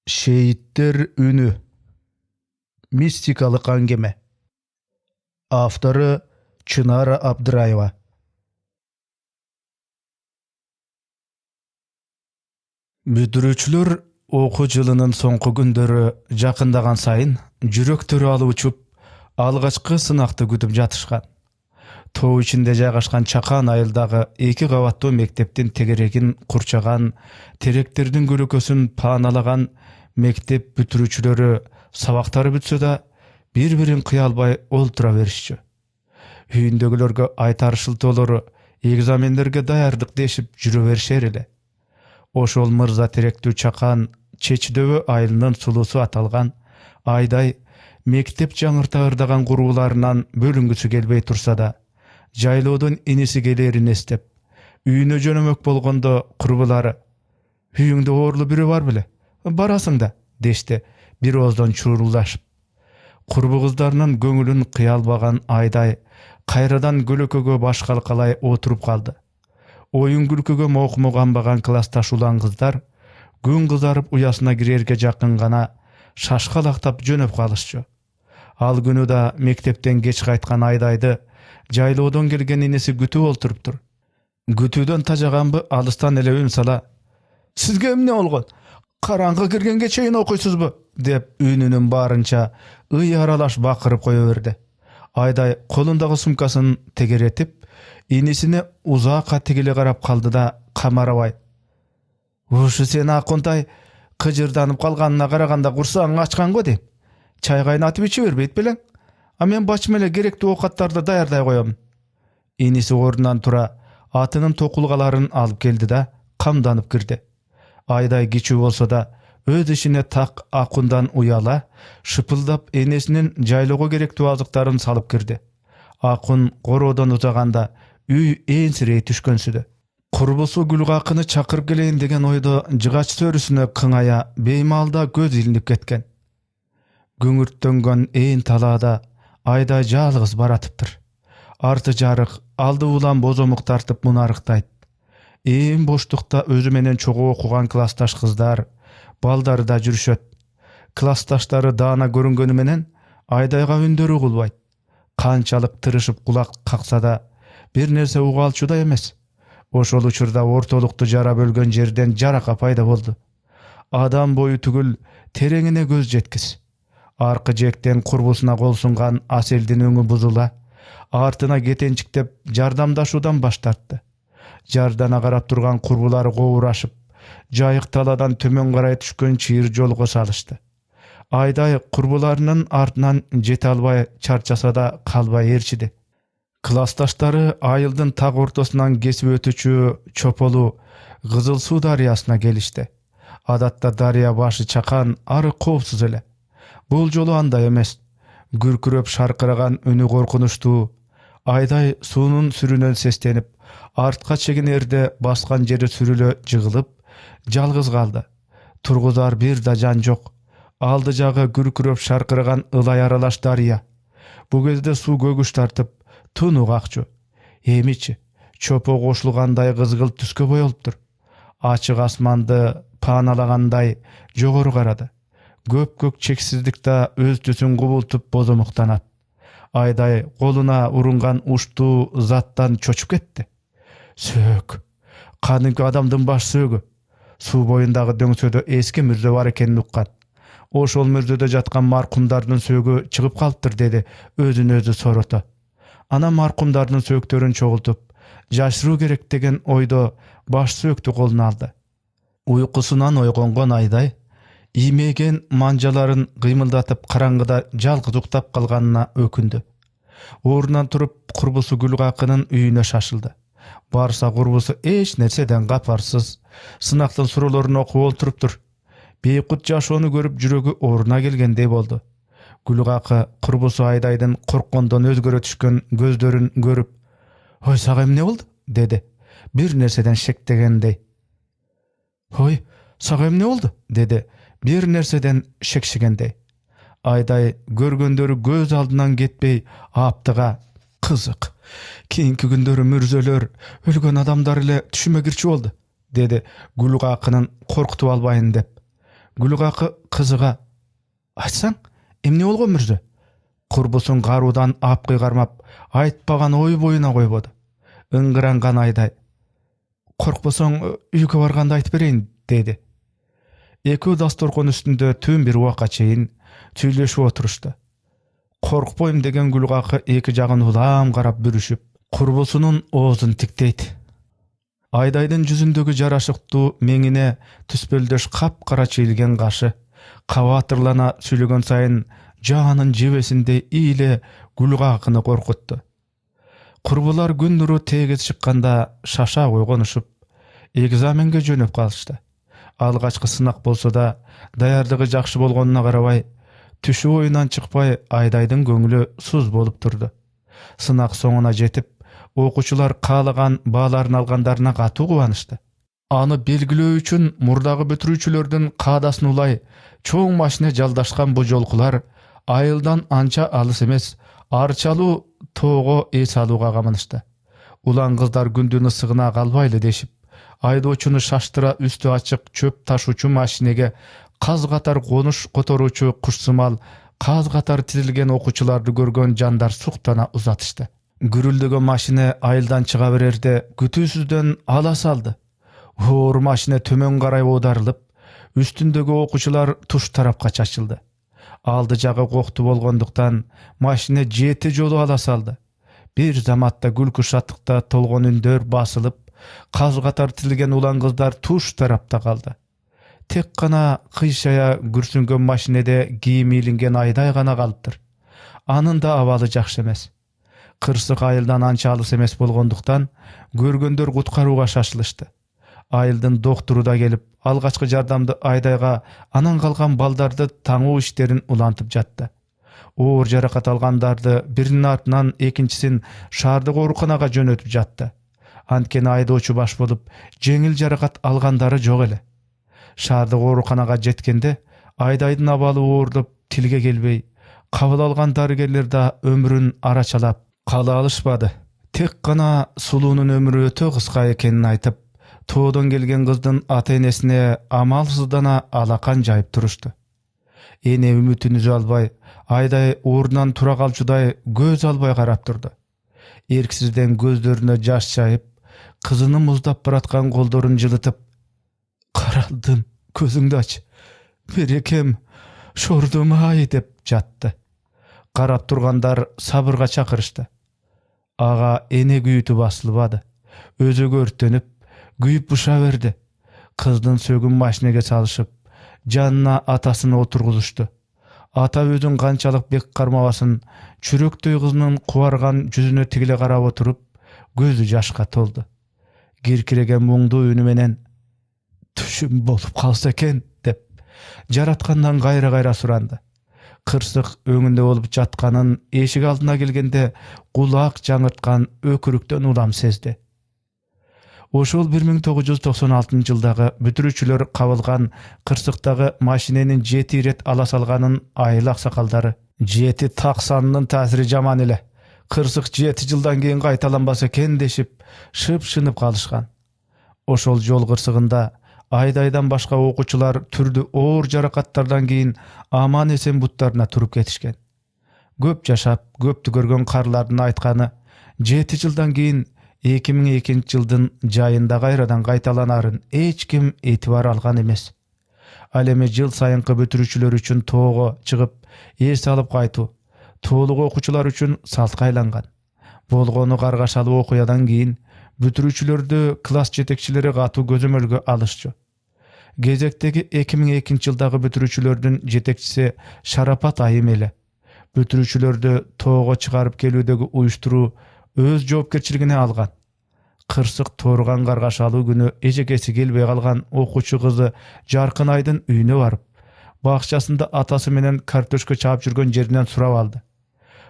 Şehitler Ünü Mistikalık Angeme Avtoru Çınara Abdırayeva. Büdürüçlür oku жылынын соңку күндөрү жакындаган сайын жүрөктөрү алып учуп алгачкы сынакты күтүп жатышкан. Тоо ичинде жайгашкан Чакан айылдагы 2 кабаттуу мектептин тегерегин курчаган, теректердин көлөкөсүн пааналаган мектеп бүтүрүүчүлөрү сабактары бүтсө да бири-бирин кыя албай олтура беришчү. Үйүндөгүлөргө айтар шылтоолору экзамендерге даярдык дешип жүрө беришер эле. Ошол мырза теректүү Чакан Чечдөбө айылынын сулуусу аталган Айдай мектеп жаңырта ырдаган курбуларынан бөлүнгүсү келбей турса да, жайлоодон иниси келерин эстеп, үйүнө жөнөмөк болгондо курбулары: "Үйүңдө ooрлу бирөө бар беле? Барасың да", дешти бир ооздон чурулдашып. Курбу кыздарынын көңүлүн кыя албаган Айдай кайрадан көлөкөгө баш калкалай отуруп калды. Оюн күлкүгө мокму камбаган классташ улан кыздар күн кызарып уясына кирерге жакын гана шашкалактап жөнөп калышчу. Ал күнү да мектептен кеч кайткан Айдайды жайлоодон келген иниси күтүп олтуруптур. Күтүүдөн тажаганбы алыстан эле үн сала: "Сизге эмне болгон? Караңгы киргенге чейин окуйсузбу?" деп үнүнүн баарынча ый аралаш бакырып кое берди. Айдай колундагы сумкасын тегеретип, инисине узакка тигиле карап калды да камарабай: "Ушу сен Акунтай кыжырданып калганына караганда курсагың ачкан го дейм. Чай кайнатып иче бербейт белең? А мен бачым эле керектүү оокаттарды даярдай коем." Иниси ордунан тура атынын токулгаларын алып келди да камданып кирди. Айдай кичүү болсо да өз ишине так Акундан уяла, шыпылдап энесинин жайлоого керектүү азыктарын салып кирди. Акун короодон узаганда үй энсирей түшкөнсүдө. Курбусу Гүлгакыны чакырып келейин деген ойдо жыгач сөрүсүнө кыңая беймалда көз илинип кеткен. Күңүрттөнгөн ээн талаада Айдай жалгыз баратыптыр. Арты жарык, алды улам бозомук тартып мунарыктайт. Ээн боштукта өзү менен чогуу окуган классташ кыздар, балдары да жүрүшөт. Классташтары даана көрүнгөнү менен Айдайга үндөрү угулбайт. Канчалык тырышып кулак какса да бир нерсе угалчу да эмес. Ошол учурда ортолукту жара бөлгөн жерден жарака пайда болду. Адам бою түгүл тереңине көз жеткис. Аркы жектен курбусуна кол сунган Аселдин өңү бузула, артына кетенчиктеп жардамдашуудан баш тартты. Жардана карап турган курбулары коурашып, жайык таладан төмөн карай түшкөн чыйыр жолго салышты. Айдай курбуларынын артынан жете албай чарчаса да калбай ээрчиди. Классташтары айылдын так ортосунан кесип өтүчү Чополу Кызыл суу дарыясына келишти. Адатта дарыя башы чакан, ары коопсуз эле. Бул жолу андай эмес. Күркүрөп шаркыраган үнү коркунучтуу. Айдай суунун сүрүнөн сестенип, артка чегинерде баскан жери сүрүлө жыгылып, жалгыз калды. Тургузар бир да жан жок. Алды жагы күркүрөп шаркыраган ылай аралаш дарыя. Бу кезде суу көгүш тартып, туну какчу. Эмичи, чопо кошулгандай кызгылт түскө боелуптур. Ачык асманды пааналагандай жогору карады. Көк чексиздикте өз түсүн кубултуп бозомуктанат. Айдай колуна урунган уштуу заттан чочуп кетти. Сөөк. Кадимки адамдын баш сөөгү. Суу боюндагы дөңсөдө эски мүрзө бар экенин уккан. Ошол мүрзөдө жаткан маркумдардын сөөгү чыгып калыптыр, деди өзүн өзү сорото. Анан маркумдардын сөөктөрүн чогултуп, жашыруу керек деген ойдо баш сөөктү колуна алды. Уйкусунан ойгонгон Айдай иймеген манжаларын кыймылдатып караңгыда жалгыз уктап калганына өкүндү. Ордунан туруп курбусу Гүлгакынын үйүнө шашылды. Барса курбусу эч нерседен капарсыз, сынактын суроолорун окуп олтуруптур. Бейкут жашоону көрүп жүрөгү ордуна келгендей болду. Гүлгакы курбусу Айдайдын корккондон өзгөрө түшкөн көздөрүн көрүп: "Ой, сага эмне болду?" деди, бир нерседен шектегендей. "Ой, сага эмне болду?" деди, бир нерседен шекшигендей. Айдай көргөндөрү көз алдынан кетпей аптыга: "Кызык. Кийинки күндөрү мүрзөлөр, өлгөн адамдар эле түшүмө кирчү болду", деди Гүлгакынын коркутуп албайын деп. Gülgakı kızıga: "Айтсаң, эмне болгон Мүрзө?" Курбусун каруудан апкый кармап, айтпаган ой боюна койбоду. Ыңгыранган Айдай: "Коркпосоң, үйгө барганда айтып берейин" деди. Экөө дасторкон үстүндө түн бир убакка чейин сүйлөшүп отурушты. Коркпойм деген Гүлгакы эки жагын улам карап бүрүшүп, курбусунун оозун тиктейт. Айдайдын жүзүндөгү жарашыктуу меңине түспөлдөш капкара чийилген кашы кабатырлана сүйлөгөн сайын жаанын жебесинде ийле Гүлгакыны коркутту. Курбулар күн нуру тегиз чыкканда шаша койгонушуп, экзаменге жөнөп калышты. Алгачкы сынак болсо да, даярдыгы жакшы болгонуна карабай, түшү оюнан чыкпай Айдайдын көңүлү суз болуп турду. Сынак соңуна жетип, окуучулар каалаган бааларын алгандарына катуу кубанышты. Аны белгилөө үчүн мурдагы бүтүрүүчүлөрдүн каадасын улай чоң машина жалдашкан бу жолкулар айылдан анча алыс эмес, арчалуу тоого эс алууга камынышты. Улан кыздар күндүн ысыгына калбайлы дешип, айдоочуну шаштыра үстү ачык чөп ташуучу машинеге каз катар конуш которуучу кушсымал каз катар тизилген окуучуларды көргөн жандар суктана узатышты. Гүрүлдөгөн машина айылдан чыга берерде күтүүсүздөн ала салды. Оор машина төмөн карай оодарылып, үстүндөгү окуучулар туш тарапка чачылды. Алды жагы кокту болгондуктан машина 7 жолу ала салды. Бир заматта күлкү шаттыкта толгон үндөр басылып, каз катар тизилген улан кыздар туш тарапта калды. Тек гана кыйшая күрсүнгөн машинеде кийим илинген Айдай гана калыптыр. Анын да абалы жакшы эмес. Кырсык айылдан анча алыс эмес болгондуктан көргөндөр куткарууга шашылышты. Айылдын доктуру да келип, алгачкы жардамды Айдайга, анан калган балдарды таңуу иштерин улантып жатты. Оор жаракат алгандарды биринин артынан экинчисин шаардык ооруканага жөнөтүп жатты. Анткени айдоочу баш болуп, жеңил жаракат алгандары жок эле. Шаардык ооруканага жеткенде Айдайдын абалы ооруп, тилге келбей, кабыл алган дарыгерлер да өмүрүн арачалап кала алышпады. Тек гана сулуунун өмүрү өтө кыска экенин айтып, тоодон келген кыздын ата-энесине амалсыздана алакан жайып турушту. Эне үмүтүн үзө албай, Айдай ордунан тура калчудай көз албай карап турду. Эрксизден көздөрүнө жаш чайып, кызынын муздап бараткан колдорун жылытып: "Каралдым, көзүңдү ач. Берекем, шордум-ай" деп жатты. Карап тургандар сабырга чакырышты. Ага эне күйүтү басылбады. Өзөгү өрттөнүп, күйүп буша берди. Кыздын сөгүн машинеге салышып, жанына атасын отургузушту. Ата өзүн канчалык бек кармабасын, чүрөктөй кызынын кубарган жүзүнө тигиле карап отуруп, көзү жашка толду. Киркиреген муңдуу үнү менен: "Түшүм болуп калса экен" деп жараткандан кайра суранды. Кырсык өңүндө болуп жатканын эшик алдына келгенде кулак жаңырткан өкүрүктөн улам сезди. Ошол 1996-жылдагы бүтүрүүчүлөр кабылган Кырсыктагы машиненин 7 ирет ала салганын айыл аксакалдары: "7 так санынын таасири жаман эле. Кырсык 7 жылдан кийин кайталанбаса экен" дешип, шып-шынып калышкан. Ошол жол кырсыгында Айдайдан башка окуучулар түрдүү оор жаракаттардан кийин аман-эсен буттарына туруп кетишкен. Көп жашап, көптү көргөн карлардын айтканы 7 жылдан кийин 2002 жылдын жайында кайрадан кайталанарын эч ким этибар алган эмес. Ал эми жыл сайынкы бүтүрүүчүлөр үчүн тоого чыгып, эс алып кайтуу, тоолук окуучулар үчүн салтка айланган. Болгону каргашалуу окуядан кийин бүтүрүүчүлөрдү класс жетекчилери катуу көзөмөлгө алышчу. Кезектеги 2002 жылдагы бүтүрүүчүлөрдүн жетекчиси Шарапат Айым эле. Бүтүрүүчүлөрдү тоого чыгарып келүүдөгү уюштуруу өз жоопкерчилигине алган. Кырсык тоорган каргашалуу күнү эжекеси келбей калган окуучу кызы Жаркын Айдын үйүнө барып, бакчасында атасы менен картошка чаап жүргөн жеринен сурап алды.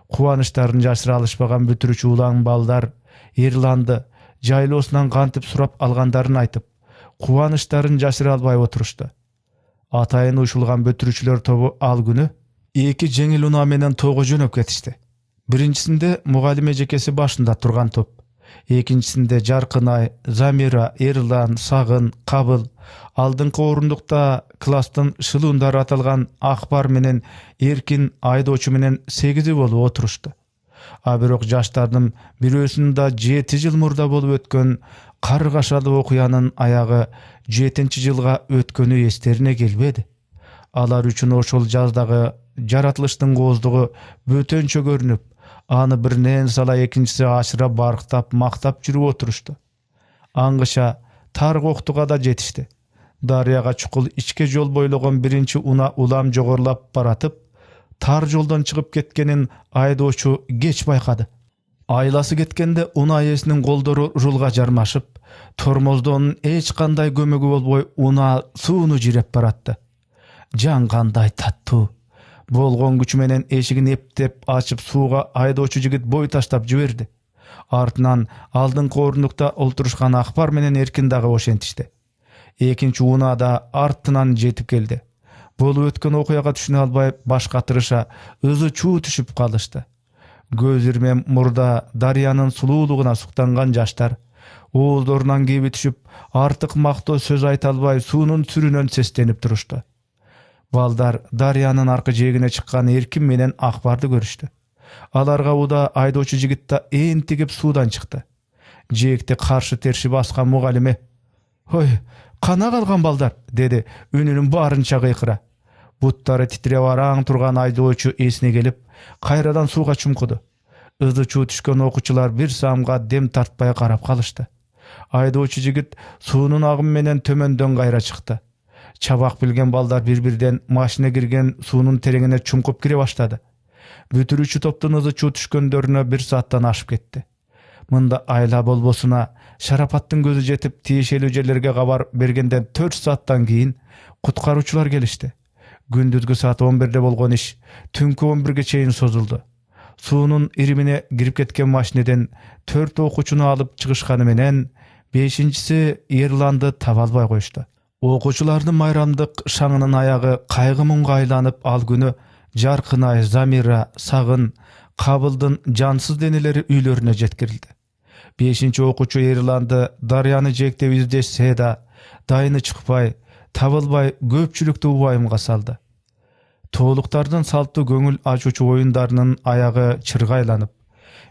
Кубанычтарын жашыра алышпаган бүтүрүүчү улан балдар Ирланды жайлоосунан кантип сурап алгандарын айтып, кубанычтарын жашыра албай отурушту. Атайын ушулган бүтүрүүчүлөр тобу ал күнү 2 жеңил унаа менен тоого жөнөп кетишти. Биринчисинде мугалим эжекеси башында турган топ, Экинчисинде Жаркынай, Замира, Эрлан, Сагын, Кабыл, алдыңкы орундукта класстын шылуундары аталган Акбар менен Эркин айдоочу менен 8 болуп отурушту. А бирок жаштардын бирөөсүнүн да 7 жыл мурда болуп өткөн каргашалуу окуянын аягы 7-жылга өткөнү эстерине келбеди. Алар үчүн ошол жаздагы жаратылыштын кооздугу бөтөнчө көрүнүп, аны биринен сала экинчиси ашыра барктап, мактап жүрүп отурушту. Аңгыша тар коктуга да жетишти. Дарыяга чукул ичке жол бойлогон биринчи уна улам жогорулап баратып, тар жолдон чыгып кеткенин айдоочу кеч байкады. Айласы кеткенде уна ээсинин колдору рулга жармашып, тормоздон эч кандай көмөгү болбой уна сууну жиреп баратты. Жан кандай таттуу. Болгон күчү менен эшигин эптеп ачып сууга айдоочу жигит бой таштап жиберди. Артынан алдыңкы орундукта олтурушкан Акбар менен Эркин дагы ошентишти. Экинчи уна да артынан жетип келди. Болуп өткөн окуяга түшүнө албай баш катырыша, ызы чуу түшүп калышты. Көз ирмем мурда дарыянын сулуулугуна суктанган жаштар ооздорунан кеби түшүп, артык мактоо сөз айта албай суунун сүрүнөн сестенип турушту. Балдар дарыянын аркы жээгине чыккан Эркин менен Акбарды көрүштү. Аларга уда айдоочу жигит да энтигип суудан чыкты. Жээгти каршы терши баскан мугалиме: "Ой, кана калган балдар?" деди үнүнүн баарынча кыйкыра. Буттары титиреп араң турган айдоочу эсине келип, кайрадан сууга чумкуду. Ызы чуу түшкөн окуучулар бир самга дем тартпай карап калышты. Айдоочу жигит суунун агымы менен төмөндөн кайра чыкты. Чабак билген балдар бир-бирден машина кирген суунун тереңине чумкуп кире баштады. Бүтүрүүчү топтун ызы чуу түшкөндөрүнө 1 сааттан ашып кетти. Мында айла болбосуна Шарапаттын көзү жетип тиешелүү жерлерге кабар бергенден 4 сааттан кийин куткаруучулар келишти. Күндүзгү саат 11-де болгон иш түнкү 11-ге чейин созулду. Суунун иримине кирип кеткен машинеден 4 окуучуну алып чыгышканы менен 5-чиси Эрланды таба албай коюшту. Окуучулардын майрамдык шаңынын аягы кайгы муңга айланып, ал күнү Жаркынай, Замира, Сагын, Кабылдын жансыз денелери үйлөрүнө жеткирилди. 5-чи окуучу Эрланды дарыяны жээктеп издешсе да, дайыны чыкпай, табылбай көпчүлүктү убайымга салды. Тоолуктардын салттуу көңүл ачуучу оюндарынын аягы чыргайланып,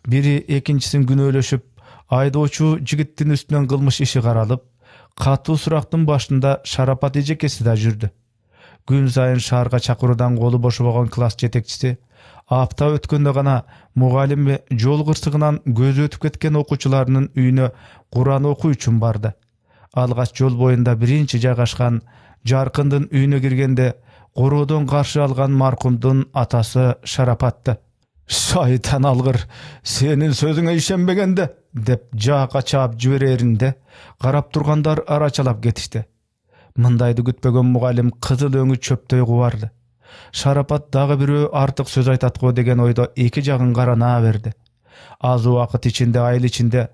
бири экинчисин күнөөлөшүп, айдоочу жигиттин үстүнөн кылмыш иши каралып, катуу сурактын башында Шарапат эжекеси да жүрдү. Күн сайын шаарга чакыруудан колу бошобогон класс жетекчиси апта өткөндө гана мугалим жол кырсыгынан көзү өтүп кеткен окуучуларынын үйүнө Куран окуу үчүн барды. Алгач жол боюнда биринчи жайгашкан Жаркындын үйүнө киргенде короодон каршы алган маркумдун атасы Шарапатты: "Шайтан алгыр, сенин сөзүңө ишенбегенде" деп жаакка чаап жибереринде карап тургандар арачалап кетишти. Мындайды күтпөгөн мугалим кызыл өңү чөптөй кубарды. Шарапат дагы бирөө артык сөз айтат го деген ойдо эки жагын карана берди. Аз убакыт ичинде айыл ичинде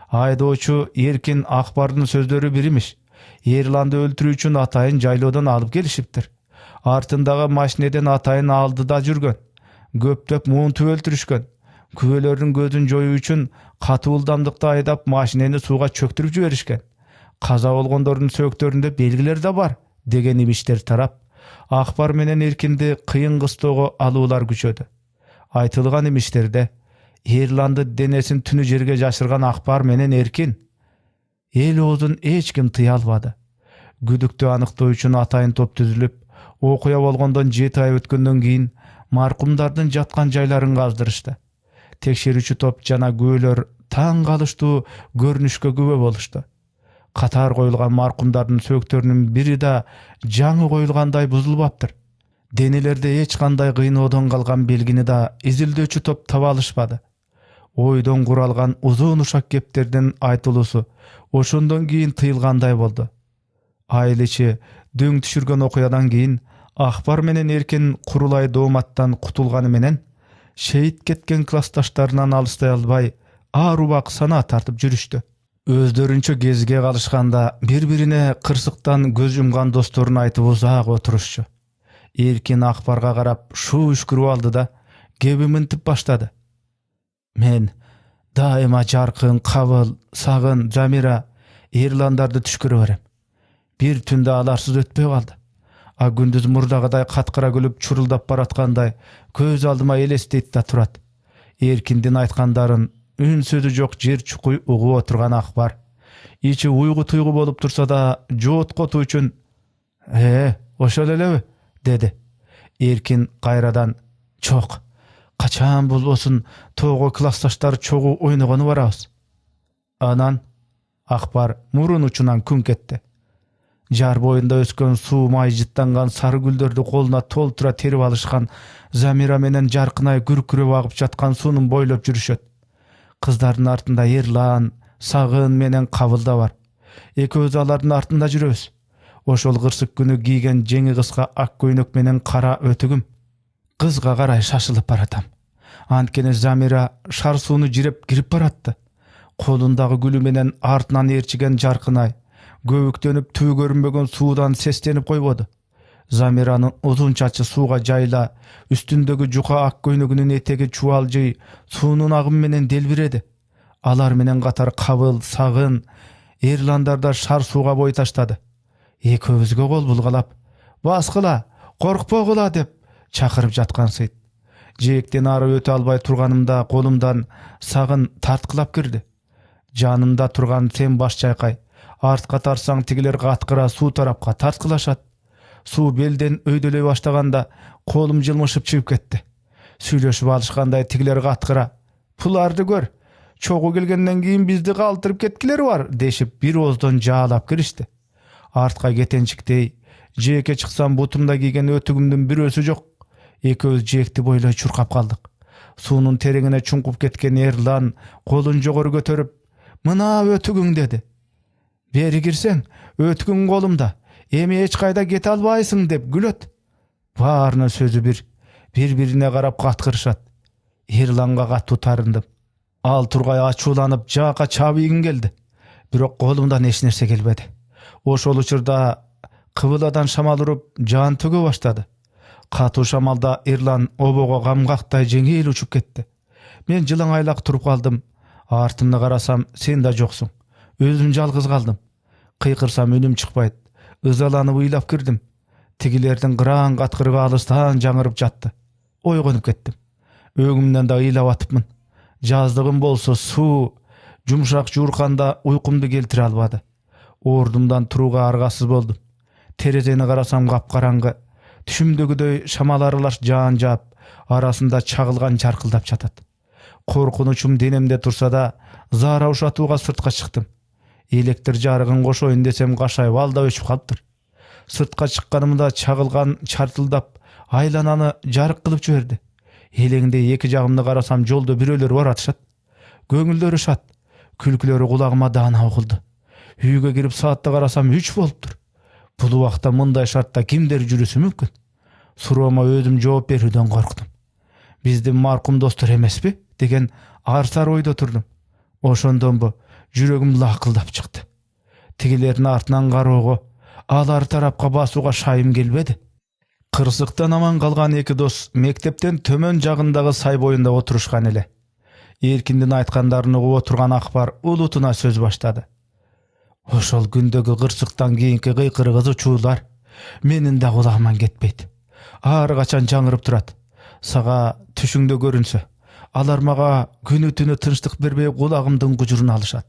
айдоочу Эркин Акбардын сөздөрү биримиш. Эрланды өлтүрүү үчүн атайын жайлоодон алып келишиптир. Артындагы машинеден атайын алдыда жүргөн. Көптөп муунтуп өлтүрүшкөн. Күбөлөрдүн көзүн жоюу үчүн катуу ылдамдыкта айдап машинени сууга чөктүрүп жиберишкен. Каза болгондордун сөөктөрүндө белгилер да бар деген имиштер тарап, Акбар менен Эркинди кыйын кыстоого алуулар күчөдү. Айтылган имиштерде Эрланды денесин түнү жерге жашырган Акбар менен Эркин эл оозун эч ким тыя албады. Күдүктү аныктоо үчүн атайын топ түзүлүп, окуя болгондон 7 ай өткөндөн кийин маркумдардын жаткан жайларын каздырышты. Текшерүүчү топ жана күбөлөр таң калыштуу көрүнүшкө күбө болушту. Катар коюлган маркумдардын сөөктөрүнүн бири да жаңы коюлгандай бузулбаптыр. Денелерде эч кандай кыйноодон калган белгини да изилдөөчү топ таба алышпады. Ойдон куралган узун ушак кептердин айтылуусу ошондон кийин тыйылгандай болду. Айыл ичи дөң түшүргөн окуядан кийин Акбар менен Эркин курулай дооматтан кутулганы менен шейит кеткен классташтарынан алыстай албай, ар убак санаа тартып жүрүштү. Өздөрүнчө кезге калышканда бири-бирине кырсыктан көз жумган досторун айтып узак отурушчу. Эркин Акбарга карап шуу үшкүрүп алды да кеби мынтип баштады: "Мен Daima jarkın, kabıl, sagın, Zamira Erlandardy tuş görüp berem. Bir tünde alarsız ötpey kaldy. A gündüz murdagaday katkıra gülüp çuruldap baratkanday köz aldıma elesteyip da turat. Erkindin aytkandarın ün sözü jok jer çukuy ugup oturgan akbar. İçi uygu tuygu bolup tursa da joot kotu üçün oşol elebi dedi. Erkin kayradan çok. Kaçan bolbosun togo klasdaşlar çoğu oynagany barabız. Anan akbar murun uçundan künk etdi. Jar boyunda öskön suu mayjittangan sarı güldördü koluna toltura terip alışkan Zamira menen jarkınay gürkürep agıp jatkan suunun boylop жүрүшөt. Kızların artında Erlan, Sagın menen Kabılda var. Ekөөz alardın artında жүрөbüz. Oşol gırsyk günü giygen jeňi kıska ak köynök menen kara ötügüm. Kızga karay şaşılıp baratam. Antkene Zamira şar suunu jirep girip baratty. Kolundağı gülü menen artынан erçigen jarkınay göbüktönüp tüy görünbegen suudan seslenip koybodu. Zamira'nın uzun çaçı suuga jayla, üstündögi juka ak köynөгүнүн etegi çuvalcı suunun agım menen delbiredi. Alar menen katar Kabıl, Sagın, Erlandarda şar suuga boy taştady. Ekөөbüzgө kol bulgalap, "Baskıla, korkpogula" dep çakırıp jatkan sıyt. Jekten ары öte albay turganımda kolumdan Sagın tartkılap girdi. Janımda turgan sen baş çaykay. Artqa tarsaň tigiler gatkıra suu tarapka tartkılaşat. Suu belden öýdölöy başlaganda kolum jılmışyp çygyp ketdi. Süýleşip alışkanday tigiler gatkıra "Pulardy gör. Çoğu gelgenden kiyin bizdi kaltırıp ketkileri var" deşip bir ozdan jaalap girişdi. Artqa getençikdey jeke çıksam butumda giygen ötügümdün bir ösü jok. Ekөөz jekti boyloy çurkap kaldık. Suunun tereňine çuňkup ketken Erlan kolun jogary götörüp "Mına ötügüň" dedi. "Beri girsen, ötügüň kolumda. Emi hiç kayda gete albaýsyň" dep gülöt. Barına sözü bir-birine garap gatkırışat. Erlanга gat tutarındım. Al turgay açуулanyp jaka çabygym geldi. Birok kolumdan eç nerse gelbedi. Oşol uçurda kıbıladan şamal urup jan töge başladı. Katu şamalda Erlan oboga gamgakday jеңil uçup ketdi. Men jylaň aylak turup kaldım. Artymda karasam sen da joksuň. Özüm jalgyz kaldım. Kıykırsam önüm çıkbayt. Izalanyp uylap girdim. Tigilerden gıran gatkırıp alystan jaňyryp jatty. Oýgonyp ketdim. Öňümden da ıylap atypmyn. Jazdygym bolsa suu, jumşak jurkanda uykumdu keltire albady. Ordumdan turuga argasyz boldum. Terezeni karasam gapkaraňgy. Düşümdögüдөй şamal aralaş jaan jap, arasında çagılgan çarkıldap çatat. Korkunuçum denemde tursa da zara uşatууga sırtqa çıktım. Elektr jarygyn goşoýun desem gaşayıp alda öçüp kalpdyr. Sırtqa çıkkanımda çagılgan çartıldap aylanany jarık kılıp jüberdi. Eleňde eki jagymda karasam jolda biröler bar atışat. Göňüldöri şat, külküleri kulagıma dana okuldu. Üýge girip saatda karasam 3 bolupdyr. Bul wagtda mындай şartda kimder jürüsü mümkün? Surama özüm jogap berүүдөн korkdum. Bizdin markum dostlar emespi degen arsar oýda turdum. Oşondan bu jüregim lakıldap çykdy. Tigilerin artынан garoogo, alar tarapka basuga şaýym gelbedi. Kırsıktan aman kalgan eki dos mektepten tömön jagyndagy say boyunda oturuşkan ele. Erkindin aytkandaryny ugup oturgan akbar ulutuna söz başladı. Oşol gündögi kırsıktan keyinki gıykırıgız uçuular menin de kulağıman ketpeydi. Ağrı kaçan jaňyryp turat. Saga tüşüňde görünse, alar maga günü tünü tınçlyk berbey kulağımdın gujuruny alışat.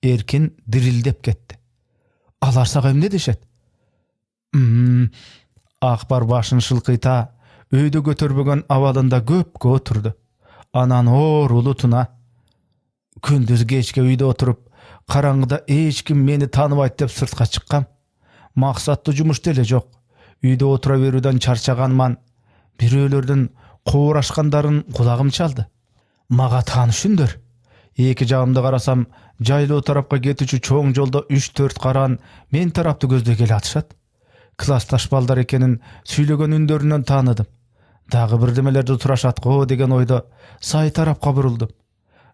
Erkin dirildep ketdi. Alar saga emne deşet? Akbar başını şılkıyta, öýde götürbegen awalynda köpkö oturdu. Anan or ulutuna, gündüz geçke öýde oturup, karaňgyda hiç kim meni tanybayt dep sırtqa çıkkam. Maksatly jumuş dele jok. Öýde otura berүүдän çarçaganman. Biröýlerden kowuraşkandaryn kulagym çaldy. Maga tanışyndyr. Eki jagymda karasam, jaýly tarapka getişi çoň jolda 3-4 karan men tarapty gözde gele atışat. Klastaş baldar ekenin süýlegen ündöründen tanıdım. Dağı birdemelerde turaşatgo degen oýda say tarapka buruldum.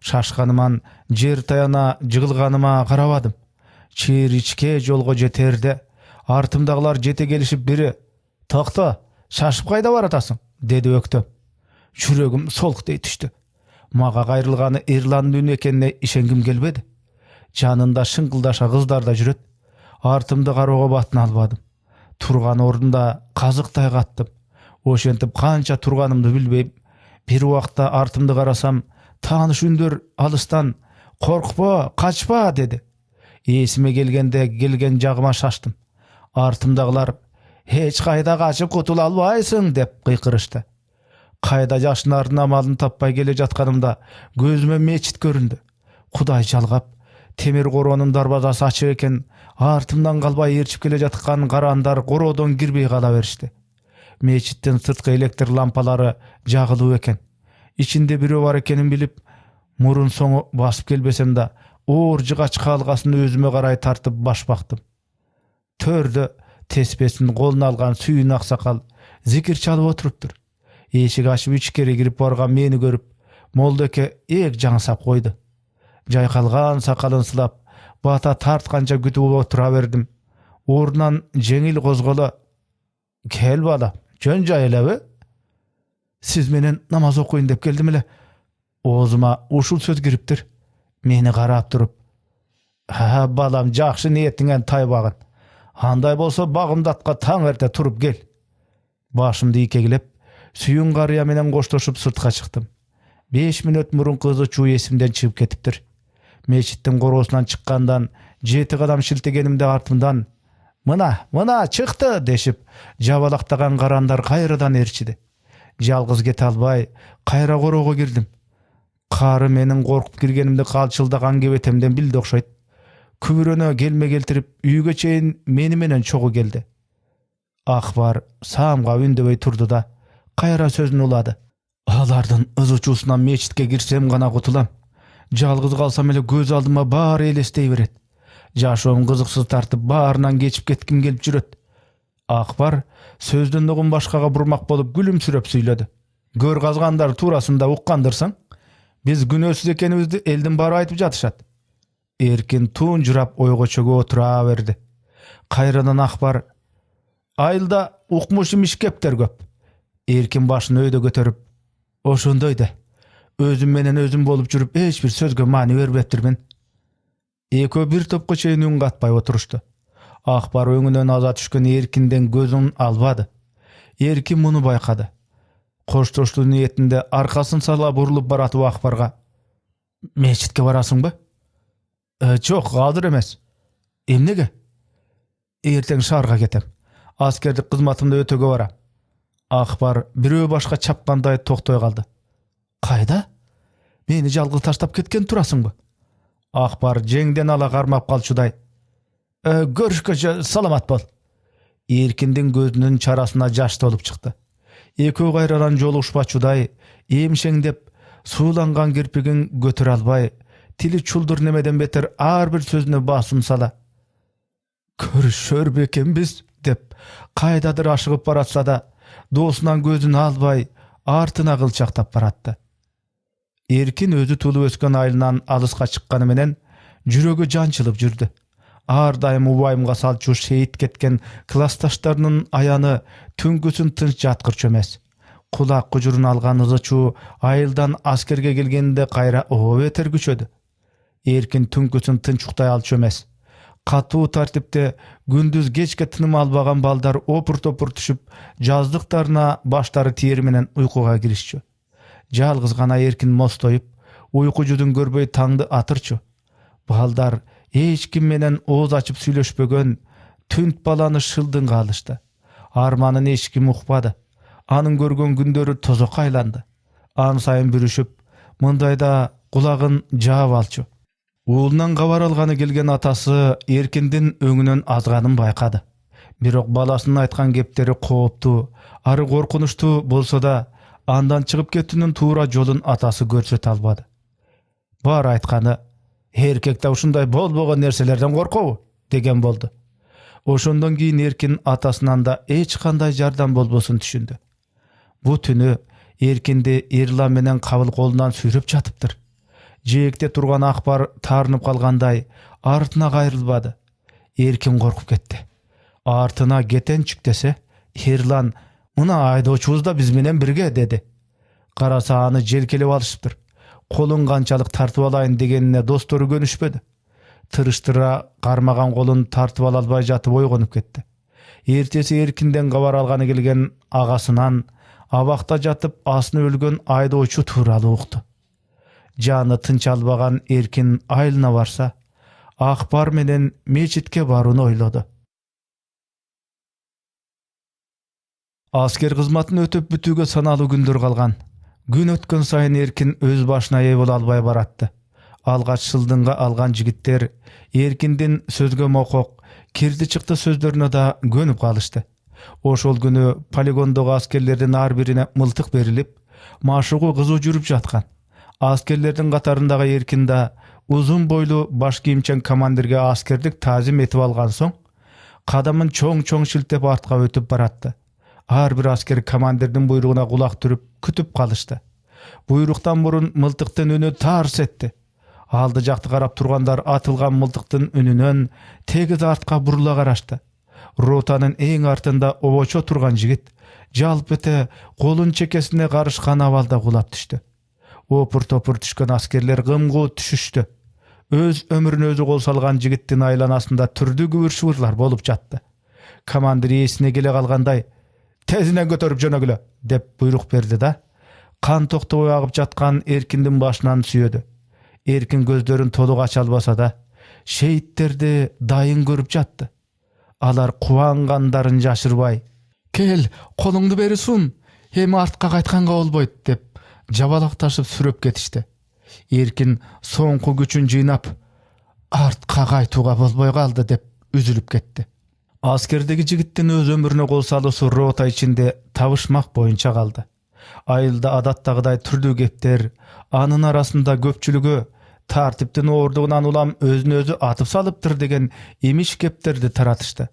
Şaşkanıman jer tayana jygylganyma garabadım. Çir içke jolgo jeterde artımdagılar jete gelişip biri "Tokta, şaşıp kayda baratasyň?" dedi öktüm. Çüregim solukdey düştü. Maga gayrılgany Irlandyn ekenine işengim gelbedi. Janında şıngıldaşa kızlar da jüret. Artımda garoga batın albadym. Turgan orunda kazıkтай kattım. Oşentip kança turganımdı bilbeyim. Bir wagtda artımda karasam, tanış ündür alıstan "Korkpa, kaçpa" dedi. Esime gelgende gelgen jagıma şaştım. Artımdagılar "Hiç kayda kaçıp kutula albaysың" dep kıykırıştı. Kayda yaşnardın amalını tappay gele jatkanımda gözüme meçit göründü. Kuday çalgap, temir koronun darbazası açık eken, artımdan kalbay erçip gele jatkan karanдар korodon girbey kala berişti. Meçitten sırtkı elektr lampalары jagılıp eken. İçinde biri var ekenin bilip, murun soňu basıp gelbesem de, oğurcıgaç kalgasını özüme karay tartıp baş baktım. Törde tesbesini koluna algan Süýün aksakal zikir çalıp oturupdur. Eşik açıp içkeri girip bargan meni görüp, moldeke ek jaňsap koydu. Jaykalgan sakalyn sılap, bata tartkança gütüp otura berdim. Orundan jeňil gozgola, "Kel bala, jön jaylaby? Siz menen namaz okuýyn dep geldim ele." Ozuma uşul söz giripdir. Meni karap durup, "Ha balam, jakşy niýetiňen taýbagyn. Handay bolsa bagymdatka taň erte turup gel." Başymdy ikegilep, Süýün garya menen goştoşup sırtga çykdym. 5 minut murun kızı çuw esimden çygyp ketipdir. Meçittin gorosundan çykkandan 7 kadam şiltegenimde artımdan "Mına çykdy" deşip jabalaktagan garandar kayradan erçidi. Jalgız kete albay kayra goroga girdim. Kary menin korkup girgenimde kalçyldagan gebetemden bildi okşayt. Kübüröne gelme geltirip üýge çeyin meni menen çogu geldi. Akbar saamga ündebey turdu da kayra sözünü ulady. "Alardan ızuçusundan meçitke girsem gana kutulam. Jalgız kalsam ele göz aldıma bari elestey beret. Jaşoğum kızıksız tartıp barынан geçip ketkim gelip jüret." Akbar sözdündüğün başkaga burmak bolup gülümsürep süýledi. "Gör gazgandar turasında ukkandırsaň, biz günösüz ekenibizdi eldin bari aytıp jatışat." Erkin tunjurap oyga çöge otura berdi. Kayradan Akbar, "Aýylda ukmuşym işkepter köp." Erkin başyny öýde göterip, "Oşondoýdy. Özüm menen özüm bolup jürüp hiç bir sözge many berbetdirmen." Eko bir topga çeyin üň gatpay oturuşdy. Akbar öňünden aza düşken Erkinden gözün albady. Erkin muny baykady. Koştoşlu niýetinde arkasyn sala burulup baratyp Akbarga, "Meçitke barasyňby?" "Jok, gadyr emes." "Emnege?" "Erteň şaharga getem. Askerlik kızmatymda ötöge baram." Akbar birөө başka çapkanday toktoy kaldı. "Kayda? Meni jalgız taştap ketken turasyňby?" Akbar jeňden ala garmap kalçuday, "Görüşkeçe salamat bol." Erkindin gözünün çarasına jaş dolup çykdy. Ekөө gayradan joluguşpaçuday emşeňdep suulangan kirpigin götür albay, tili çuldur nemeden beter ar bir sözüne basym sala, "Görüşör bekenbiz" dep kaydadır aşygyp baratsa da dosundan gözünü albay artyna kılçaktap baratdy. Erkin özü tulup ösken aýlyndan alyska çykkany menen jüregi jançılıp jürdi. Ardaýym ubaýymga salçu şehit ketken klassdaşlarynyň aýany tüngüsün tınç jatkyr çömez. Kulak kujurun algan ızyçu aýyldan askerge gelgende kayra o beter güçödü. Erkin tüngüsün tınçukday al çömez. Katuu tartipte gündüz geçke tınım albagan baldar opur topur düşüp jazdyktaryna başlary tiýer menen uykuga girişçi. Jalgız gana Erkin mostoyup uykucudun görböy taňdy atyrçy. Baldar hiç kim menen oğuz açıp süýleşpegen tünt balany şıldın kalyşdy. Armanyn hiç kim ukpady. Anyň görgen gündörü tozok aýlandy. An saýyn bürüşüp, mındaýda kulagyn jaap alçy. Uğulundan gabar algany gelgen atası Erkindin öňünden azganyn baykady. Birok balasynyň aýtgan gepleri kooptu, ary korkunçtu bolsa da andan çygyp ketүүnün tuura jolun atası görsete albady. Bar aýtkany, "Erkekde uşunday bolbogan nerselerden korkobu" degen boldu. Oşondan kiýin Erkin atasынан da hiç kanday jardam bolbosun düşündi. Bu tünü Erkindi Irlan menen kabul kolundan sürüp jatypdyr. Jekte turgan Akbar tarınıp kalganday artyna gaýrylbady. Erkin korkup ketdi. Artyna geten çyk dese, Irlan, "Muna aýdoçubuz da biz menen birge" dedi. Karasa any jelkelep alyşypdyr. колун канчалык тартып алайын дегенине достору көнүшпөдү. Тырыштыра кармаган колун тартып ала албай жатып ойгонуп кетти. Эртеси эркинден кабар алганы келген агасынан абакта жатып асыны өлгөн айдоочу тууралуу укту. Жаны тынч албаган Эркин айылына барса, Акбар менен мечитке барууну ойлоду. Аскер кызматын өтөп бүтүүгө саналуу күндөр калган. Күн өткөн сайын Эркин өз башына ээ боло албай баратты. Алгач шылдыңга алган жигиттер Эркиндин сөзгө мокок, кирди чыкты сөздөрүнө да көнүп калышты. Ошол күнү полигондогу аскерлердин ар бирине мылтык берилип, машыгуу кызуу жүрүп жаткан. Аскерлердин катарындагы Эркин да узун бойлуу баш кийимчен командирге аскердик таазим этип алган соң, кадамын чоң-чоң шилтеп артка өтүп баратты. Ар бир аскер командирдин буйругуна кулак түрүп күтүп калышты. Буйруктан мурун мылтыктын үнү тарс этти. Алды жакты карап тургандар атылган мылтыктын үнүнөн тегиз артка бурула карашты. Ротанын эң артында обочо турган жигит жалп эте колун чекесине карышкан абалда кулап түштү. Опур-топур түшкөн аскерлер кымгуу түшүштү. Өз өмүрүнө өзү кол салган жигиттин айланасында түрдүү күбүр-шыбырлар болуп жатты. Командир эсине келе калгандай «Тезинен көтөрүп жөнөгүлө» деп буйрук берди да, кан токтобой агып жаткан Эркиндин башынан сүйөдү. Эркин көздөрүн толук ача албаса да, шейттерди дайын көрүп жатты. Алар кубангандарын жашырбай, «Кел, колуңду бери сун, эми артка кайтканга болбойт» деп жабалакташып сүрөп кетишти. Эркин соңку күчүн жыйнап, артка кайтууга болбой калды деп үзүлүп кетти. Аскердеги жигиттин өз өмүрүнө кол салуусу рота ичинде табышмак боюнча калды. Айылда адаттагыдай түрдүү кептер, анын арасында көпчүлүгү тартиптин оордугунан улам өзүн өзү атып салыптыр деген имиш кептерди таратышты.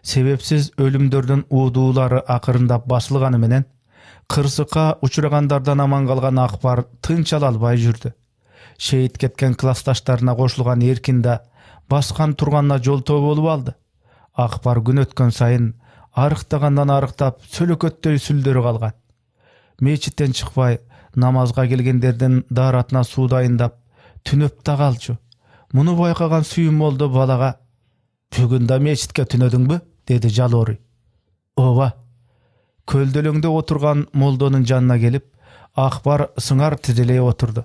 Себепсиз өлүмдөрдүн уудуулары акырындап басылганы менен кырсыкка учурагандардан аман калган Акбар тынч ала албай жүрдү. Шейит кеткен классташтарына кошулган Эркин да баскан турганына жолтоо болуп алды. Акбар күн өткөн сайын арыктагандан арыктап сөлөкөттөй сүлдөрү калган. Мечиттен чыкпай намазга келгендердин daarатына суу дайындап түнөп да калчу. Муну байкаган сүйүм молдо балага «Бүгүн да мечитке түнөдүңбү?» деди жалооруй. «Ооба». Көлдөлөңдө отурган молдонун жанына келип, Акбар сыңар тизелей отурду.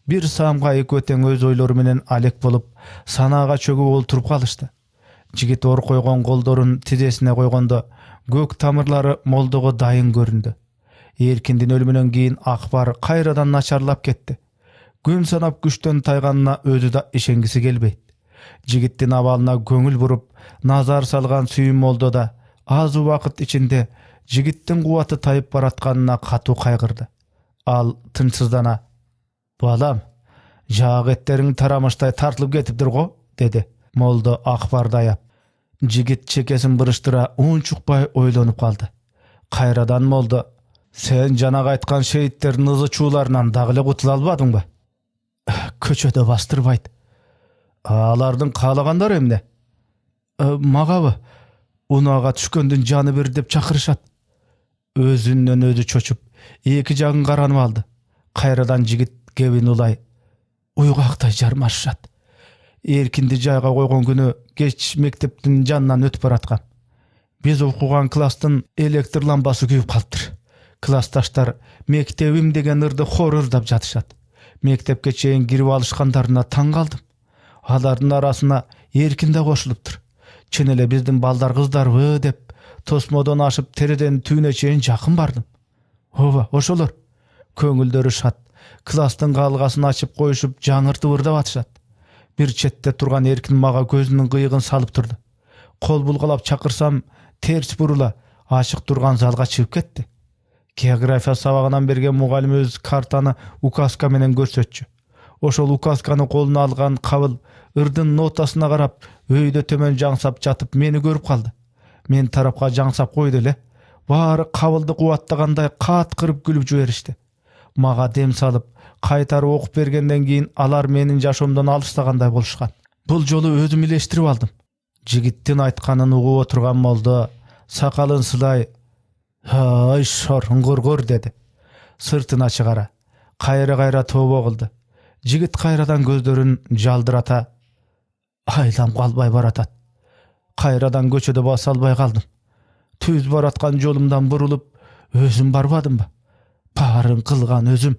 Бир саамга экөө тең өз ойлору менен алек болуп, санаага чөгүп олтуруп калышты. Жигит ор койгон колдорун тизесине койгондо көк тамырлары молдого дайын көрүндү. Эркиндин өлүмүнөн кийин Акбар кайрадан начарлап кетти. Күн санап күчтөн тайганына өзү да ишенгиси келбейт. Жигиттин абалына көңүл буруп, назар салган сүйүм молдо да аз убакыт ичинде жигиттин кубаты тайып баратканына катуу кайгырды. Ал тынчсыздана: «Балам, жаак эттериң тарамыштай тартылып кетиптир го», деди. Молдо Акбарды аяп. Жигит чекесин бырыштыра унчукпай ойлонуп калды. Кайрадан молдо: «Сен жанагы айткан шейттердин ызы чууларынан дагы эле кутула албадыңбы?» «Көчөдө бастырбайт». «Алардын каалагандары эмне?» «Магабы? Унаага түшкөндүн жаны бир деп чакырышат». Өзүнөн өзү чочуп, эки жагын каранып алды. Кайрадан жигит кебин улай, уйгактай жармашышат. Эркинди жайга койгон күнү кеч мектептин жанынан өтүп бараткам. Биз окуган класстын электр лампасы күйүп калыптыр. Классташтар мектебим деген ырды хор ырдап жатышат. Мектепке чейин кирип алышкандарына таң калдым. Алардын арасына Эркин да кошулуптур. Чын эле биздин балдар кыздарбы деп тосмодон ашып тереден түбүнө чейин жакын бардым. Ооба, ошолор. Көңүлдөрү шат. Класстын калгасын ачып коюшуп жаңыртып ырдап атышат. Бир четте турган Эркин мага көзүнүн кыйыгын салып турду. Кол булгалап чакырсам, терс бурула ачык турган залга чыгып кетти. География сабагынан берген мугалимибиз картаны указка менен көрсөтчү. Ошол указканы колуна алган кабыл ырдын нотасына карап, өйдө төмөн жаңсап жатып мени көрүп калды. Мен тарапка жаңсап койду эле. Баары кабылды кубаттагандай кат кырып күлүп жиберишти. Мага дем салып, кайтарып окуп бергенден кийин алар менин жашоомдон алыстагандай болушкан. Бул жолу өзүм илештирип алдым. Жигиттин айтканын угуп отурган молдо сакалын сылай: «Ай шорун кургур» деди. Сыртына чыгара кайра-кайра тобо кылды. Жигит кайрадан көздөрүн жалдырата айлам калбай баратат. Кайрадан көчөдө баса албай калдым. Түз бараткан жолумдан бурулуп, өзүм барбадымбы? Баарын кылган өзүм.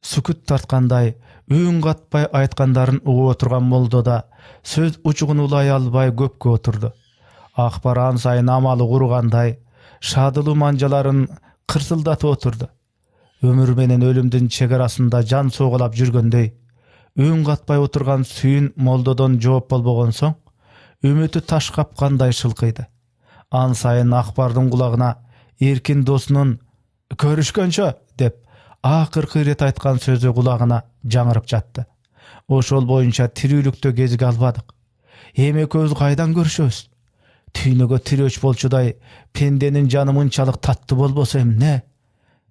Сүкүт тарткандай, үн катпай айткандарын угуп отурган молдо да сөз учугун улай албай көпкө отурду. Акбар ан сайын амалы кургандай, шадылуу манжаларын кырсылдатып отурду. Өмүр менен өлүмдүн чек арасында жан соголап жүргөндөй, үн катпай отурган сүйүн молдодон жооп болбогон соң, үмүтү таш капкандай шылкыйды. Ан сайын Акбардын кулагына эркин досунун «Көрүшкөнчө» деп акыркы ирет айткан сөзү кулагына жаңырып жатты. Ошол боюнча тирүүлүктө кезиге албадык. Эми экөөбүз кайдан көрүшөбүз? Түйнөгө тирөөч болчудай пенденин жаны мынчалык таттуу болбосо эмне?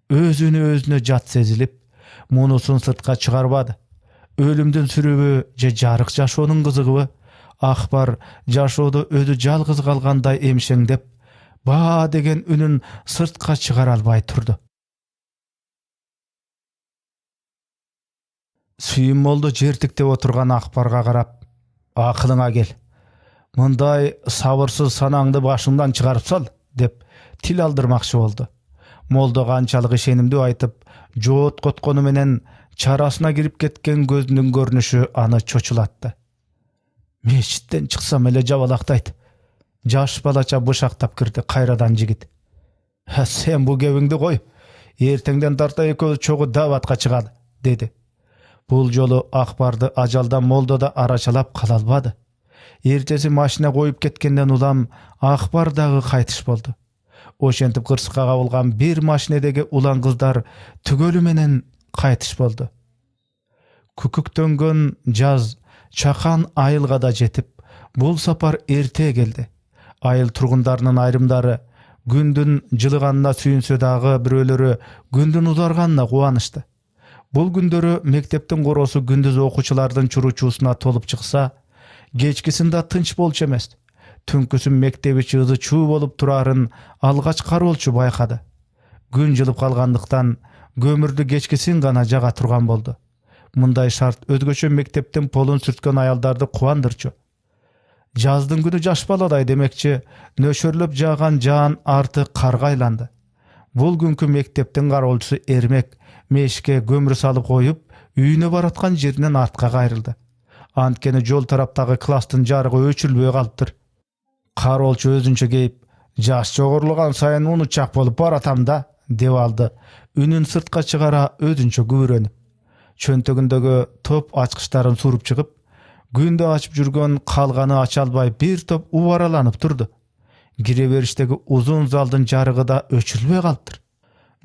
Өзүнө жат сезилип, мунусун сыртка чыгарбады. Өлүмдүн сүрүбү же жарык жашоонун кызыгыбы? Акбар жашоодо өзү жалгыз калгандай эмшеңдеп, баа деген үнүн сыртка чыгара албай турду. Сүйүн молдо жертиктеп отурган Акбарга карап, акылыңа кел. Мындай сабырсыз санаңды башыңдан чыгарып сал, деп тил алдырмакчы болду. Молдо канчалык ишенимдүү айтып, жоот коткону менен чарасына кирип кеткен көзүнүн көрүнүшү аны чочулатты. Мечиттен чыксам эле жабалактайт. Жаш балача бышактап кирди кайрадан жигит. Сен бу кебиңди кой. Эртеңден тарта экөөбүз чогуу дааватка чыгалы, деди. Бул жолу Акбарды ажалдан молдо да арачалап кала албады. Эртеси машина коюп кеткенден улам Акбар дагы кайтыш болду. Ошентип кырсыкка кабылган бир машинедеги улан кыздар түгөлү менен кайтыш болду. Күкүктөнгөн жаз чакан айылга да жетип, бул сапар эрте келди. Айыл тургундарынын айрымдары күндүн жылыганына сүйүнсө дагы бирөөлөрү күндүн узарганына кубанышты. Бул күндөрү мектептин коросу күндүз окуучулардын чуручуусуна толуп чыкса, кечкисин да тынч болчу эмес. Түнкүсүн мектеп ичи ызы чуу болуп турарын алгач кароолчу байкады. Күн жылып калгандыктан көмүрдү кечкисин гана жага турган болду. Мындай шарт өзгөчө мектептин полун сүрткөн аялдарды кубандырчу. Жаздын күнү жаш баладай демекчи, нөшөрлөп жааган жаан арты карга айланды. Бул күнкү мектептин кароолчусу Эрмек мешке көмүр салып коюп, үйүнө бараткан жеринен артка кайрылды. Анткени жол тараптагы класстын жарыгы өчүрүлбөй калыптыр. Кароолчу өзүнчө кейип, жаш жогорулган сайын унутчак болуп баратам да, деп алды. Үнүн сыртка чыгара өзүнчө күбүрөнүп. Чөнтөгүндөгү топ ачкычтарын суруп чыгып, күндө ачып жүргөн калганы ача албай бир топ убараланып турду. Кире бериштеги узун залдын жарыгы да өчүрүлбөй калыптыр.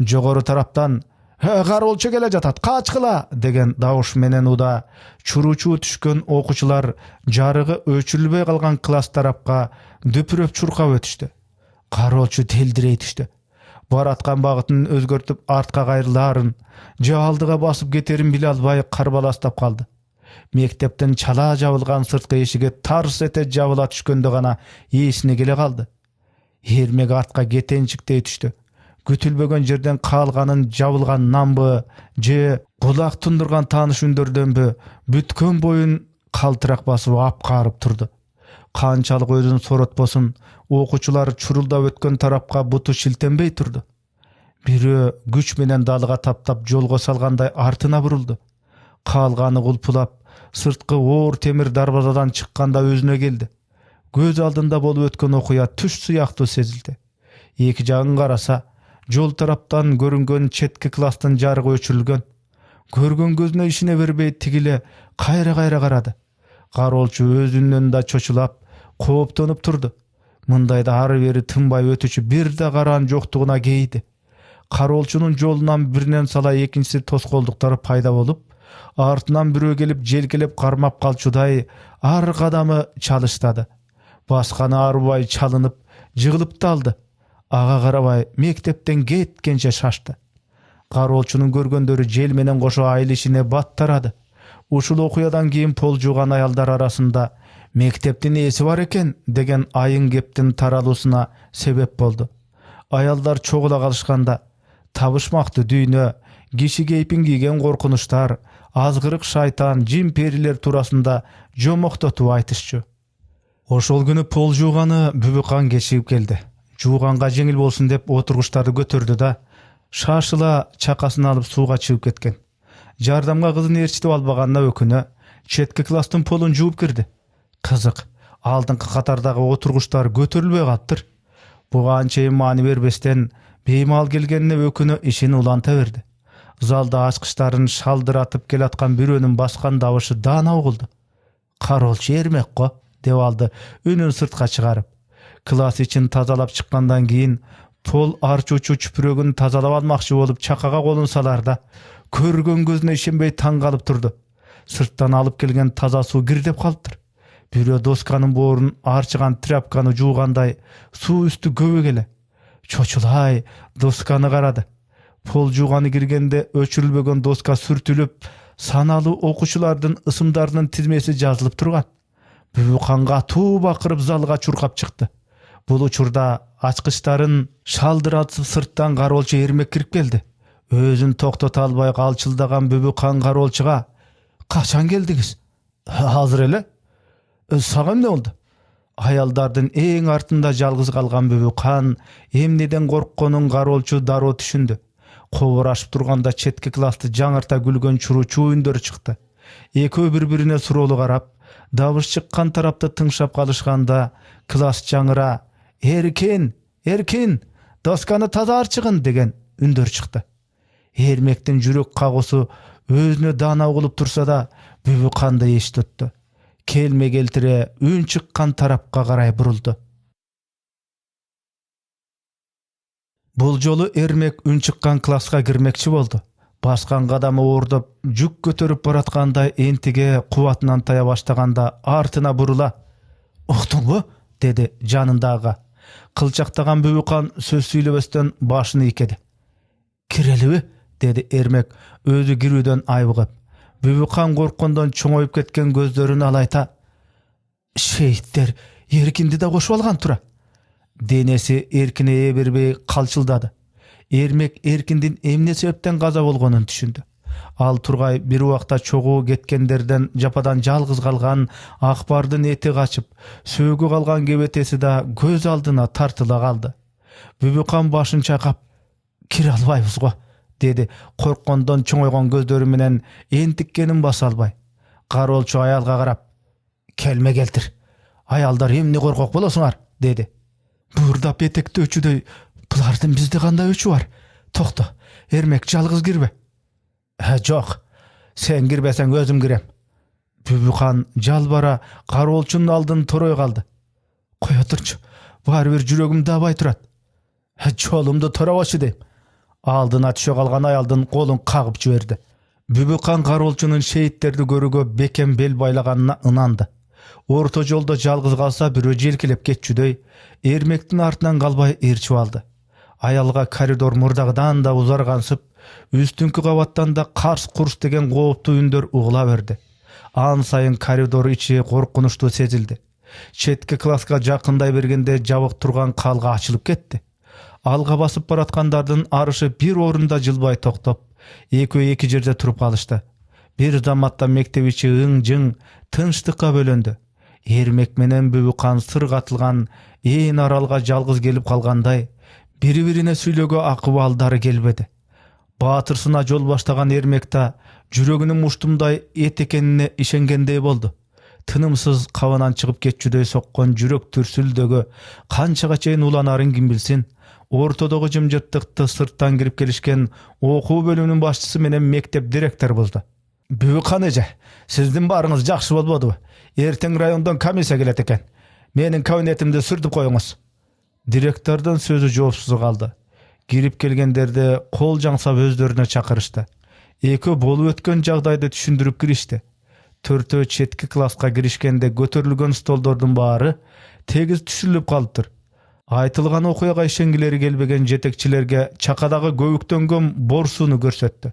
Жогору тараптан «Кароолчу келе жатат, качкыла!» деген добуш менен уда чуручуу түшкөн окуучулар жарыгы өчүрүлбөй калган класс тарапка дүпүрөп чуркап өтүштү. Кароолчу телдирей түштү. Бараткан багытын өзгөртүп артка кайрылаарын, же алдыга басып кетерин биле албай карбаластап калды. Мектептин чала жабылган сырткы эшиги тарс эте жабыла түшкөндө гана эсине келе калды. Эрмек артка кетенчиктей түштү. Күтүлбөгөн жерден калганын жабылган намбы же кулак тундурган тааныш үндөрдөнбү бүткөн боюн калтырак басып апкарып турду. Канчалык өзүн соротпосун, окуучулар чурулдап өткөн тарапка буту шилтенбей турду. Бирөө күч менен далыга таптап жолго салгандай артына бурулду. Калганы кулпулап, сырткы оор темир дарбазадан чыкканда өзүнө келди. Көз алдында болуп өткөн окуя түш сыяктуу сезилди. Эки жагын караса, жол тараптан көрүнгөн четки класстын жарыгы өчүрүлгөн. Көргөн көзүнө ишине бербей тигиле кайра карады. Кароолчу өзүнөн да чочулап, кооптонуп турду. Мындайда ары бери тынбай өтүчү бир да караан жоктугуна кейиди. Кароолчунун жолунан биринен сала экинчиси тоскоолдуктар пайда болуп, артынан бирөө келип желкелеп кармап калчудай ар кадамы чалыштады. Басканы арбай чалынып, жыгылып да алды. Ага карабай мектептен кеткенче шашты. Кароолчунун көргөндөрү жел менен кошо айыл ишине баттарады. Ушул окуядан кийин пол жууган аялдар арасында мектептин ээси бар экен деген айын кептин таралуусуна себеп болду. Аялдар чогула калышканда табышмактуу дүйнө Киши кейпин кийген коркунучтар, азгырык шайтан, жин перилер туурасында жомоктотуп айтышчу. Ошол күнү пол жууганы Бүбүкан кечигип келди. Жууганга жеңил болсун деп отургучтарды көтөрдү да шашыла чакасын алып сууга чыгып кеткен. Жардамга кызын ээрчитип албаганына өкүнө четки класстын полун жууп кирди. Кызык, алдыңкы катардагы отургучтар көтөрүлбөй калыптыр. Буга анчейин маани бербестен беймал келгенине өкүнө ишин уланта берди. Залда ачкычтарын шалдыратып келаткан бирөөнүн баскан табышы даана угулду. Каролчу Эрмек го, деп алды үнүн сыртка чыгарып. Класс ичин тазалап чыккандан кийин пол арчуучу чүпүрөгүн тазалап алмакчы болуп чакага колун саларда көргөн көзүнө ишенбей таң калып турду. Сырттан алып келген таза суу кирдеп калыптыр. Бирөө досканын боорун арчыган тряпканы жуугандай суу үстү көбөк эле. Чочулай досканы карады. Пол жууганы киргенде өчүрүлбөгөн доска сүртүлүп, саналуу окуучулардын ысымдарынын тизмеси жазылып турган. Бүбүкан катуу бакырып залга чуркап чыкты. Бул учурда ачкычтарын шалдыратып сырттан кароолчу Эрмек кирип келди. Өзүн токтото албай калчылдаган Бүбүкан кароолчуга: "Качан келдиңиз?" "Азыр эле." "Сага эмне болду?" Аялдардын эң артында жалгыз калган Бүбүкан эмнеден коркконун кароолчу дароо түшүндү. Кобурашып турганда четки классты жаңырта күлгөн чуруучу үндөр чыкты. Экөө бири-бирине суроолуу карап, дабыш чыккан тарапты тыңшап калышканда класс жаңыра: "Эркин, Эркин, досканы таза арчыгын" деген үндөр чыкты. Эрмектин жүрөк кагуусу өзүнө даана угулуп турса да, Бүбүканды эч тутту. Келме келтире үн чыккан тарапка карай бурулду. Бул жолу Эрмек үн чыккан класска кирмекчи болду. Баскан кадамы оордоп, жүк көтөрүп бараткандай энтиге кубатынан тая баштаганда артына бурула: "Уктуңбу?" деди жанындагы. Кылчактаган Бүбүкан сөз сүйлөбөстөн башын ийкеди. "Кирелиби?" деди Эрмек өзү кирүүдөн айбыгып. Бүбүкан корккондон чоңоюп кеткен көздөрүн алайта: "Шейиттер Эркинди да кошуп алган тура." Денеси Эркине ээ бербей калчылдады. Эрмек Эркиндин эмне себептен каза болгонун түшүндү. Ал тургай бир убакта чогуу кеткендерден жападан жалгыз калган Акбардын эти качып, сөөгү калган кебетеси да көз алдына тартыла калды. Бүбүкан башын чайкап: "Кире албайбыз го", деди корккондон чоңойгон көздөрү менен энтиккенин баса албай. Кароолчу аялга карап: "Келме келтир. Аялдар эмне коркок болосуңар", деди. "Буурдап этекти өчүдөй, булардын бизде кандай өчү бар? Токто, Эрмек жалгыз кирбе." "Жок, сен кирбесең өзүм кирем." Бүбүкан жалбара кароолчунун алдын torой калды. "Кое турчу, баары бир жүрөгүм дабай турат." "Жолумду торобочу" дейм. Алдына түшө калган аялдын колун кагып жиберди. Бүбүкан кароолчунун шейттерди көрүүгө бекем бел байлаганына ынанды. Орто жолдо жалгыз калса бирөө желкелеп кетчүдөй, Эрмектин артынан калбай ээрчип алды. Аялга коридор мурдагыдан да узаргансып, үстүнкү кабаттан да карс-курс деген кооптуу үндөр угула берди. Ан сайын коридор ичи коркунучтуу сезилди. Четки класска жакындай бергенде жабык турган калга ачылып кетти. Алга басып бараткандардын арышы бир орунда жылбай токтоп, экөө эки жерде туруп калышты. Бир заматта мектеп ичи ың-жың тынчтыкка бөлөндү. Эрмек менен Бүбүкан сыргатылган ээн аралга жалгыз келип калгандай, бири-бирине сүйлөөгө акыбалдары келбеди. Баатырсына жол баштаган Эрмекта жүрөгүнүн муштумдай эт экенине ишенгендей болду. Тынымсыз кабанан чыгып кетчүдөй соккон жүрөк түрсүлдөгү канчага чейин уланарын ким билсин. Ортодогу жымжырттыкты сырттан кирип келишкен окуу бөлүмүнүн башчысы менен мектеп директору болду. "Бүбүкан эже, сиздин баарыңыз жакшы болбодубу? Эртең райондон комиссия келет экен. Менин кабинетимди сүртүп коюңуз." Директордун сөзү жоопсуз калды. Кирип келгендерди кол жаңсап өздөрүнө чакырышты. Экөө болуп өткөн жагдайды түшүндүрүп киришти. Төртөө четки класска киришкенде көтөрүлгөн столдордун баары тегиз түшүрүлүп калыптыр. Айтылган окуяга ишенгилери келбеген жетекчилерге чакадагы көбүктөнгөн борсууну көрсөттү.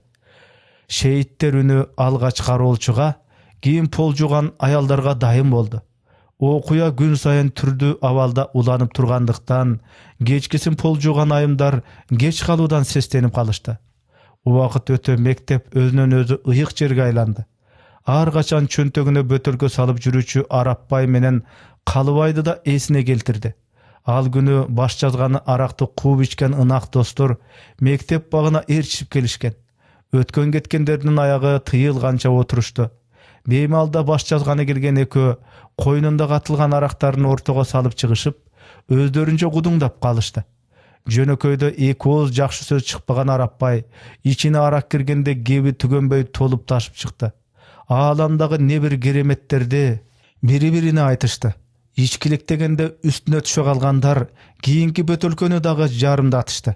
Шейиттер үнү алгач кароолчуга, кийин пол жууган аялдарга дайым болду. Окуя күн сайын түрдүү абалда уланып тургандыктан, кечкисин пол жууган айымдар кеч калуудан сестенип калышты. Убакыт өтө мектеп өзүнөн өзү ыйык жерге айланды. Ар качан чөнтөгүнө бөтөлкө салып жүрүүчү Арапбай менен Калыбайды да эсине келтирди. Ал күнү баш жазганы аракты кууп ичкен ынак достор мектеп багына ээрчишип келишкен. Өткөн кеткендердин аягы тыйылганча отурушту. Беймалда баш жазганы келген экөө койнунда катылган арактарын ортого салып чыгышып, өздөрүнчө гудуңдап калышты. Жөнөкөйдө эки ооз жакшы сөз чыкпаган Арапбай ичине арак киргенде кеби түгөнбөй толуп ташып чыкты. Ааламдагы не бир кереметтерди бири-бирине айтышты. Ичкилектегенде үстүнө түшө калгандар кийинки бөтөлкөнү дагы жарымдатышты.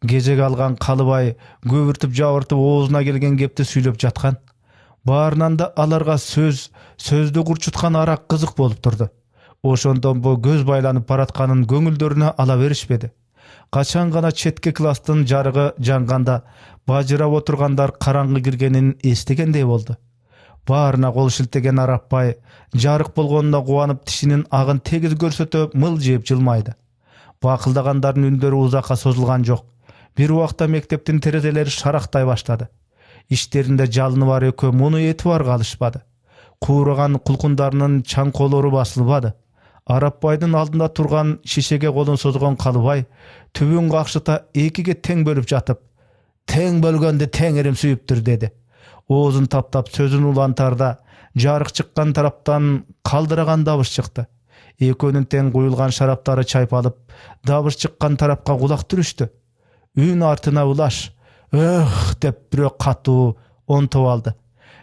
Кезек алган Калыбай көбүртүп жабыртып оозуна келген кепти сүйлөп жаткан. Баарынан да аларга сөздү курчуткан арак кызык болуп турду. Ошондон бу көз байланып баратканын көңүлдөрүнө ала беришпеди. Качан гана четки класстын жарыгы жанганда бажырап отургандар караңгы киргенин эстегендей болду. Баарына кол шилтеген Арапбай жарык болгонуна кубанып тишинин агын тегиз көрсөтө мылжыйып жылмайды. Бакылдагандардын үндөрү узакка созулган жок. Бир убакта мектептин терезелери шарактай баштады. Иштеринде жалыны бар экөө муну этибарга алышпады. Куураган кулкундарынын чаңкоолору басылбады. Арапбайдын алдында турган шишеге колун созгон Калыбай түбүн какшыта экиге тең бөлүп жатып, «Тең бөлгөндү теңирим сүйүптүр» деди. Оозун таптап сөзүн улантарда жарык чыккан тараптан калдыраган добуш чыкты. Экөөнүн тең куюлган шараптары чайпалып, добуш чыккан тарапка кулак түрүштү. Үн артына улаш, «Өх» деп бирөө катуу онтоп алды.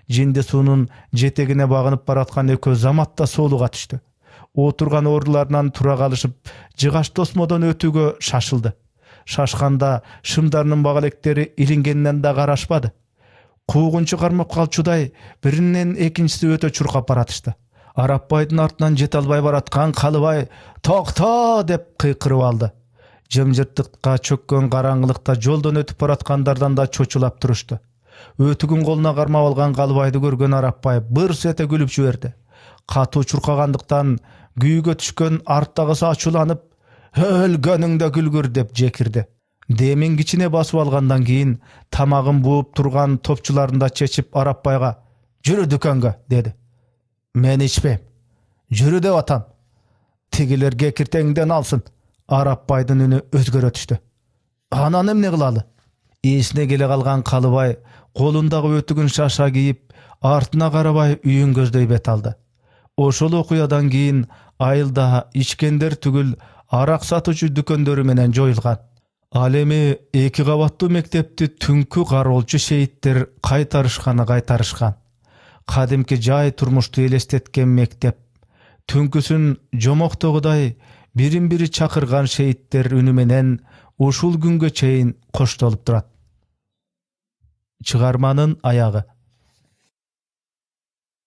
Жинди суунун жетегине багынып бараткан экөө заматта соолуга түштү. Отурган ордуларынан тура калышып, жыгач тосмодон өтүүгө шашылды. Шашканда шымдарынын багалектери илингенинен да карашпады. Куугунчу кармап калчудай биринен экинчиси өтө чуркап баратышты. Арапбайдын артынан жете албай бараткан Калыбай «Токто!» деп кыйкырып алды. Жымжырттыкка чөккөн караңгылыкта жолдон өтүп бараткандардан да чочулап турушту. Өтүгүн колуна кармап алган Калыбайды көргөн Арапбай бырс эте күлүп жиберди. Катуу чуркагандыктан күйгө түшкөн арттагысы ачууланып, «Өлгөнүңдө күлгүр» деп жекирди. Демин кичине басып алгандан кийин тамагын бууп турган топчуларында чечип Арапбайга «Жүрү дүкөнгө» деди. «Мен ичпейм. Жүрү деп атам. Тигилер кекиртеңден алсын». Арапбайдын үнү өзгөрө түштү. «Анан эмне кылалы?» Эсине келе калган Калыбай колундагы өтүгүн шаша кийип, артына карабай үйүн көздөй бет алды. Ошол окуядан кийин айылда ичкендер түгүл арак сатуучу дүкөндөрү менен жоюлган. Ал эми 2 кабаттуу мектепти түнкү кароолчу шейиттер кайтарышкан. Кадимки жай турмушту элестеткен мектеп түнкүсүн жомоктогудай бирин-бири чакырган шейиттер үнү менен ушул күнгө чейин коштолуп турат. Чыгарманын аягы.